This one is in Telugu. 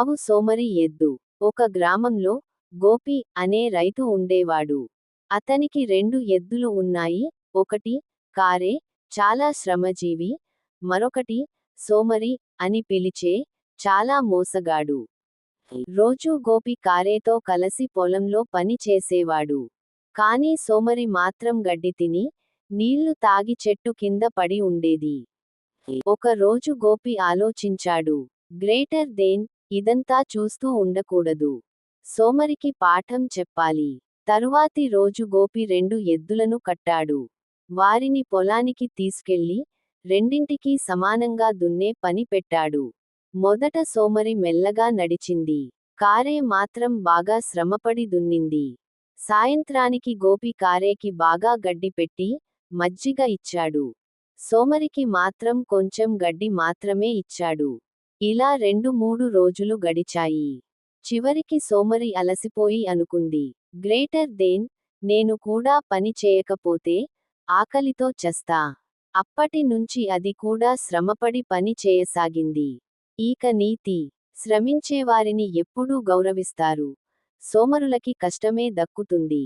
ఆవు సోమరి ఎద్దు. ఒక గ్రామంలో గోపి అనే రైతు ఉండేవాడు. అతనికి 2 ఎద్దులు ఉన్నాయి. ఒకటి కారే, చాలా శ్రమజీవి. మరొకటి సోమరి అని పిలిచే, చాలా మోసగాడు. రోజూ గోపి కారేతో కలసి పొలంలో పని చేసేవాడు. కానీ సోమరి మాత్రం గడ్డి తిని, నీళ్లు తాగి చెట్టు కింద పడి ఉండేది. ఒక రోజు గోపి ఆలోచించాడు. గ్రేటర్ దేన్ ఇదంతా చూస్తూ ఉండకూడదు. సోమరికి పాఠం చెప్పాలి. తరువాతి రోజు గోపి 2 ఎద్దులను కట్టాడు. వారిని పొలానికి తీసుకెళ్లి, రెండింటికీ సమానంగా దున్నే పని పెట్టాడు. మొదట సోమరి మెల్లగా నడిచింది. కారే మాత్రం బాగా శ్రమపడి దున్నింది. సాయంత్రానికి గోపి కారేకి బాగా గడ్డి పెట్టి, మజ్జిగ ఇచ్చాడు. సోమరికి మాత్రం కొంచెం గడ్డి మాత్రమే ఇచ్చాడు. ఇలా 2-3 రోజులు గడిచాయి. చివరికి సోమరి అలసిపోయి అనుకుంది. గ్రేటర్ దేన్, నేను కూడా పని చేయకపోతే ఆకలితో చస్తా. అప్పటి నుంచి అది కూడా శ్రమపడి పని చేయసాగింది. ఇక నీతి: శ్రమించేవారిని ఎప్పుడూ గౌరవిస్తారు. సోమరులకి కష్టమే దక్కుతుంది.